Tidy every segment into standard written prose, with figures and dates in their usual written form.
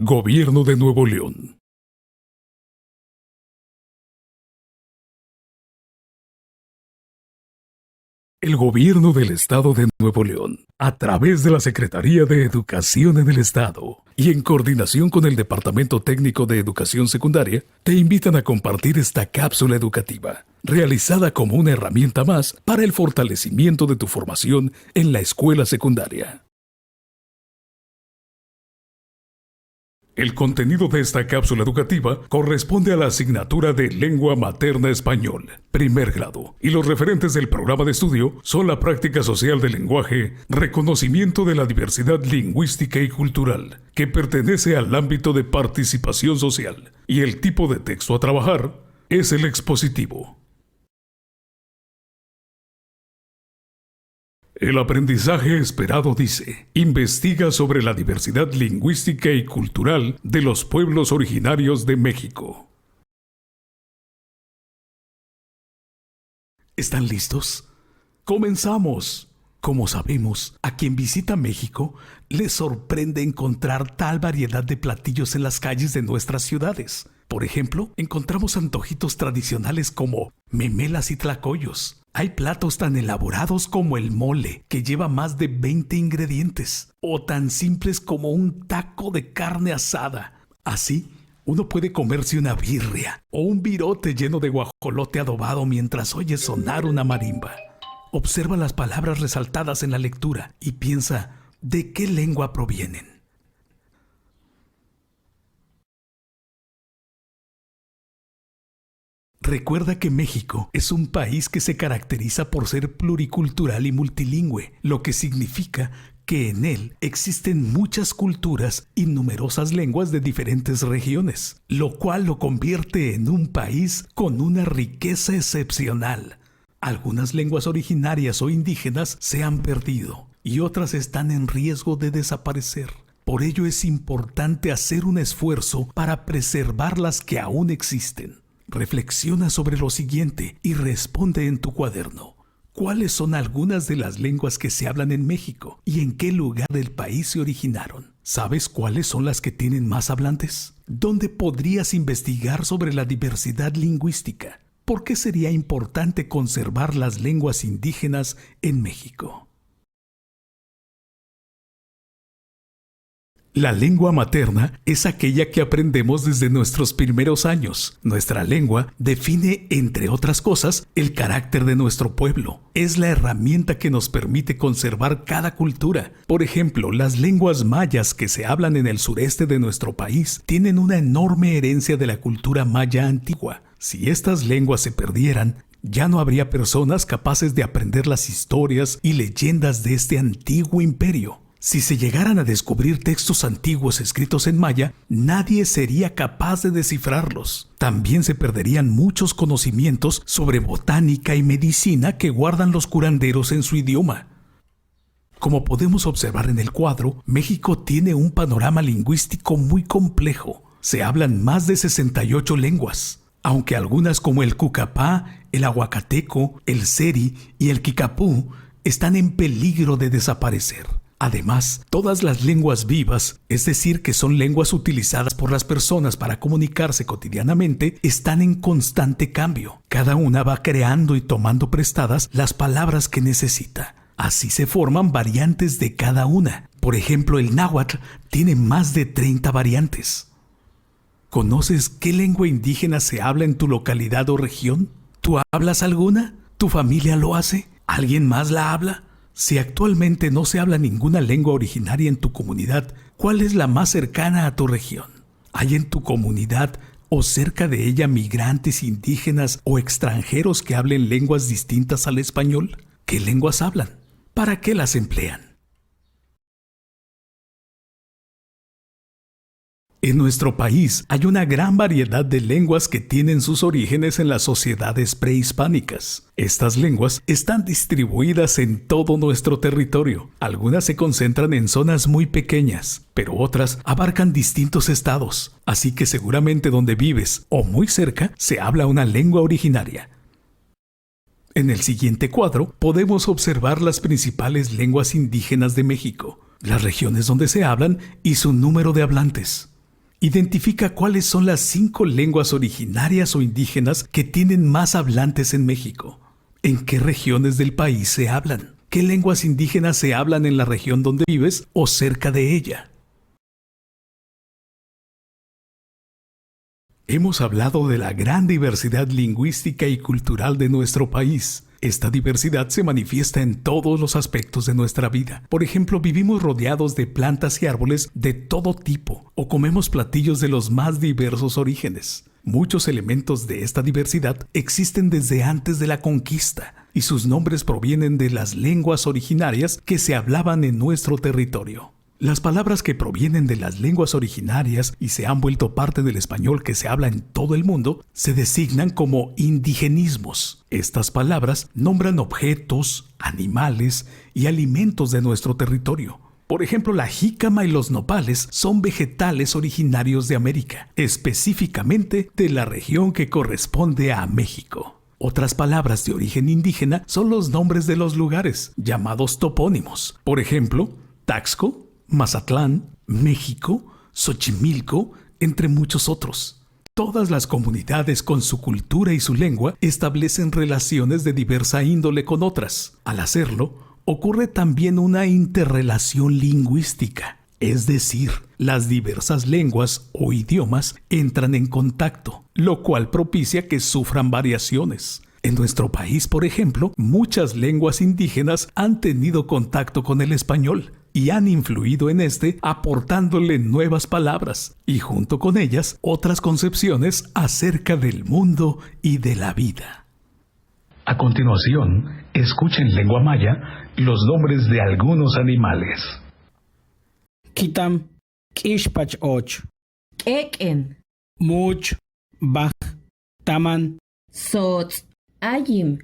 Gobierno de Nuevo León. El Gobierno del Estado de Nuevo León, a través de la Secretaría de Educación en el Estado y en coordinación con el Departamento Técnico de Educación Secundaria, te invitan a compartir esta cápsula educativa, realizada como una herramienta más para el fortalecimiento de tu formación en la escuela secundaria. El contenido de esta cápsula educativa corresponde a la asignatura de Lengua Materna Español, primer grado, y los referentes del programa de estudio son la práctica social del lenguaje, reconocimiento de la diversidad lingüística y cultural, que pertenece al ámbito de participación social, y el tipo de texto a trabajar es el expositivo. El aprendizaje esperado dice, investiga sobre la diversidad lingüística y cultural de los pueblos originarios de México. ¿Están listos? ¡Comenzamos! Como sabemos, a quien visita México le sorprende encontrar tal variedad de platillos en las calles de nuestras ciudades. Por ejemplo, encontramos antojitos tradicionales como memelas y tlacoyos. Hay platos tan elaborados como el mole, que lleva más de 20 ingredientes, o tan simples como un taco de carne asada. Así, uno puede comerse una birria o un virote lleno de guajolote adobado mientras oye sonar una marimba. Observa las palabras resaltadas en la lectura y piensa, ¿de qué lengua provienen? Recuerda que México es un país que se caracteriza por ser pluricultural y multilingüe, lo que significa que en él existen muchas culturas y numerosas lenguas de diferentes regiones, lo cual lo convierte en un país con una riqueza excepcional. Algunas lenguas originarias o indígenas se han perdido y otras están en riesgo de desaparecer. Por ello es importante hacer un esfuerzo para preservar las que aún existen. Reflexiona sobre lo siguiente y responde en tu cuaderno. ¿Cuáles son algunas de las lenguas que se hablan en México y en qué lugar del país se originaron? ¿Sabes cuáles son las que tienen más hablantes? ¿Dónde podrías investigar sobre la diversidad lingüística? ¿Por qué sería importante conservar las lenguas indígenas en México? La lengua materna es aquella que aprendemos desde nuestros primeros años. Nuestra lengua define, entre otras cosas, el carácter de nuestro pueblo. Es la herramienta que nos permite conservar cada cultura. Por ejemplo, las lenguas mayas que se hablan en el sureste de nuestro país tienen una enorme herencia de la cultura maya antigua. Si estas lenguas se perdieran, ya no habría personas capaces de aprender las historias y leyendas de este antiguo imperio. Si se llegaran a descubrir textos antiguos escritos en maya, nadie sería capaz de descifrarlos. También se perderían muchos conocimientos sobre botánica y medicina que guardan los curanderos en su idioma. Como podemos observar en el cuadro, México tiene un panorama lingüístico muy complejo. Se hablan más de 68 lenguas, aunque algunas como el cucapá, el aguacateco, el seri y el kikapú están en peligro de desaparecer. Además, todas las lenguas vivas, es decir, que son lenguas utilizadas por las personas para comunicarse cotidianamente, están en constante cambio. Cada una va creando y tomando prestadas las palabras que necesita. Así se forman variantes de cada una. Por ejemplo, el náhuatl tiene más de 30 variantes. ¿Conoces qué lengua indígena se habla en tu localidad o región? ¿Tú hablas alguna? ¿Tu familia lo hace? ¿Alguien más la habla? Si actualmente no se habla ninguna lengua originaria en tu comunidad, ¿cuál es la más cercana a tu región? ¿Hay en tu comunidad o cerca de ella migrantes indígenas o extranjeros que hablen lenguas distintas al español? ¿Qué lenguas hablan? ¿Para qué las emplean? En nuestro país hay una gran variedad de lenguas que tienen sus orígenes en las sociedades prehispánicas. Estas lenguas están distribuidas en todo nuestro territorio. Algunas se concentran en zonas muy pequeñas, pero otras abarcan distintos estados. Así que seguramente donde vives o muy cerca se habla una lengua originaria. En el siguiente cuadro podemos observar las principales lenguas indígenas de México, las regiones donde se hablan y su número de hablantes. Identifica cuáles son las 5 lenguas originarias o indígenas que tienen más hablantes en México. ¿En qué regiones del país se hablan? ¿Qué lenguas indígenas se hablan en la región donde vives o cerca de ella? Hemos hablado de la gran diversidad lingüística y cultural de nuestro país. Esta diversidad se manifiesta en todos los aspectos de nuestra vida. Por ejemplo, vivimos rodeados de plantas y árboles de todo tipo, o comemos platillos de los más diversos orígenes. Muchos elementos de esta diversidad existen desde antes de la conquista, y sus nombres provienen de las lenguas originarias que se hablaban en nuestro territorio. Las palabras que provienen de las lenguas originarias y se han vuelto parte del español que se habla en todo el mundo se designan como indigenismos. Estas palabras nombran objetos, animales y alimentos de nuestro territorio. Por ejemplo, la jícama y los nopales son vegetales originarios de América, específicamente de la región que corresponde a México. Otras palabras de origen indígena son los nombres de los lugares, llamados topónimos. Por ejemplo, Taxco, Mazatlán, México, Xochimilco, entre muchos otros. Todas las comunidades con su cultura y su lengua establecen relaciones de diversa índole con otras. Al hacerlo, ocurre también una interrelación lingüística, es decir, las diversas lenguas o idiomas entran en contacto, lo cual propicia que sufran variaciones. En nuestro país, por ejemplo, muchas lenguas indígenas han tenido contacto con el español y han influido en este aportándole nuevas palabras y junto con ellas otras concepciones acerca del mundo y de la vida. A continuación, escucha en lengua maya los nombres de algunos animales. Kitam, Kishpach och, Eken, Much, Baj, Taman, Sots, Ayim.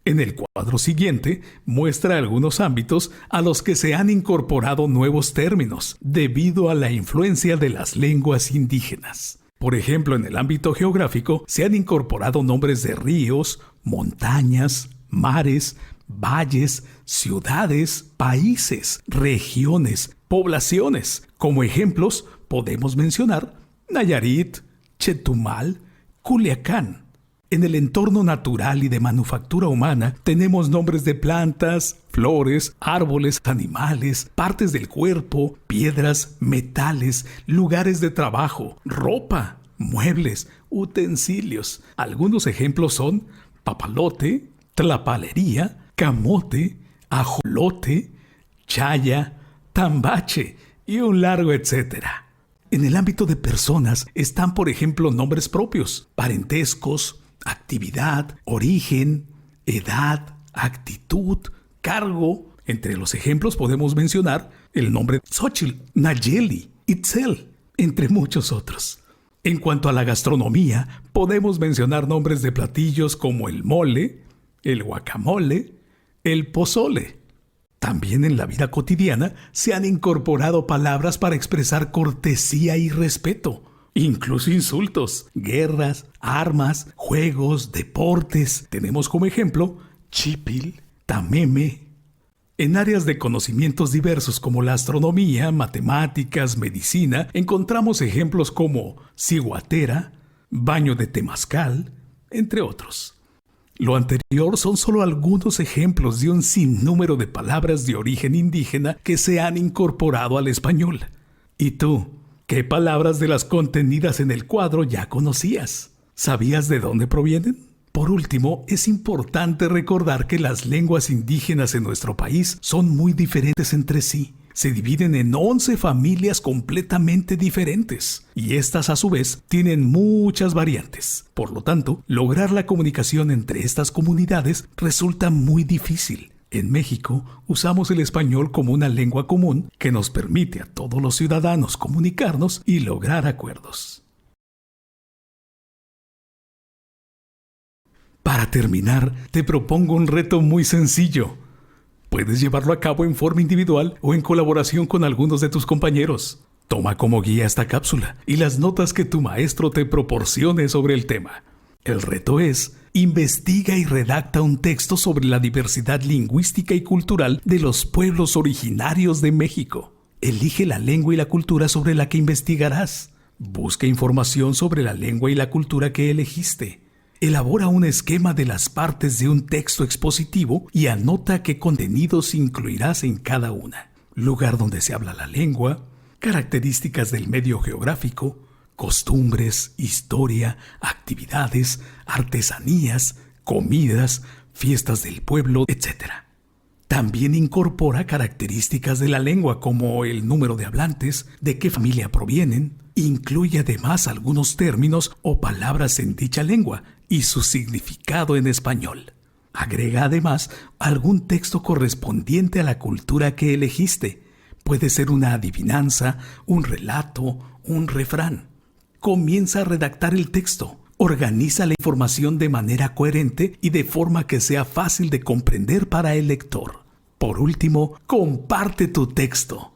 En el cuadro siguiente muestra algunos ámbitos a los que se han incorporado nuevos términos debido a la influencia de las lenguas indígenas. Por ejemplo, en el ámbito geográfico se han incorporado nombres de ríos, montañas, mares, valles, ciudades, países, regiones, poblaciones. Como ejemplos podemos mencionar Nayarit, Chetumal, Culiacán. En el entorno natural y de manufactura humana tenemos nombres de plantas, flores, árboles, animales, partes del cuerpo, piedras, metales, lugares de trabajo, ropa, muebles, utensilios. Algunos ejemplos son papalote, tlapalería, camote, ajolote, chaya, tambache y un largo etcétera. En el ámbito de personas están, por ejemplo, nombres propios, parentescos, actividad, origen, edad, actitud, cargo. Entre los ejemplos podemos mencionar el nombre Xochitl, Nayeli, Itzel, entre muchos otros. En cuanto a la gastronomía, podemos mencionar nombres de platillos como el mole, el guacamole, el pozole. También en la vida cotidiana se han incorporado palabras para expresar cortesía y respeto. Incluso insultos, guerras, armas, juegos, deportes. Tenemos como ejemplo chipil, tameme. En áreas de conocimientos diversos como la astronomía, matemáticas, medicina, encontramos ejemplos como ciguatera, baño de temazcal, entre otros. Lo anterior son solo algunos ejemplos de un sinnúmero de palabras de origen indígena que se han incorporado al español. ¿Y tú? ¿Qué palabras de las contenidas en el cuadro ya conocías? ¿Sabías de dónde provienen? Por último, es importante recordar que las lenguas indígenas en nuestro país son muy diferentes entre sí. Se dividen en 11 familias completamente diferentes, y estas a su vez tienen muchas variantes. Por lo tanto, lograr la comunicación entre estas comunidades resulta muy difícil. En México, usamos el español como una lengua común que nos permite a todos los ciudadanos comunicarnos y lograr acuerdos. Para terminar, te propongo un reto muy sencillo. Puedes llevarlo a cabo en forma individual o en colaboración con algunos de tus compañeros. Toma como guía esta cápsula y las notas que tu maestro te proporcione sobre el tema. El reto es: investiga y redacta un texto sobre la diversidad lingüística y cultural de los pueblos originarios de México. Elige la lengua y la cultura sobre la que investigarás. Busca información sobre la lengua y la cultura que elegiste. Elabora un esquema de las partes de un texto expositivo y anota qué contenidos incluirás en cada una. Lugar donde se habla la lengua, características del medio geográfico, costumbres, historia, actividades, artesanías, comidas, fiestas del pueblo, etc. También incorpora características de la lengua como el número de hablantes, de qué familia provienen. Incluye además algunos términos o palabras en dicha lengua y su significado en español. Agrega además algún texto correspondiente a la cultura que elegiste. Puede ser una adivinanza, un relato, un refrán. Comienza a redactar el texto. Organiza la información de manera coherente y de forma que sea fácil de comprender para el lector. Por último, comparte tu texto.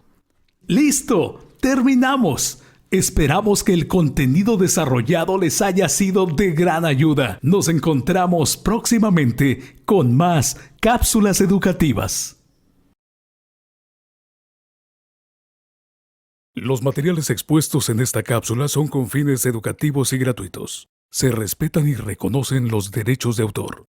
¡Listo! ¡Terminamos! Esperamos que el contenido desarrollado les haya sido de gran ayuda. Nos encontramos próximamente con más cápsulas educativas. Los materiales expuestos en esta cápsula son con fines educativos y gratuitos. Se respetan y reconocen los derechos de autor.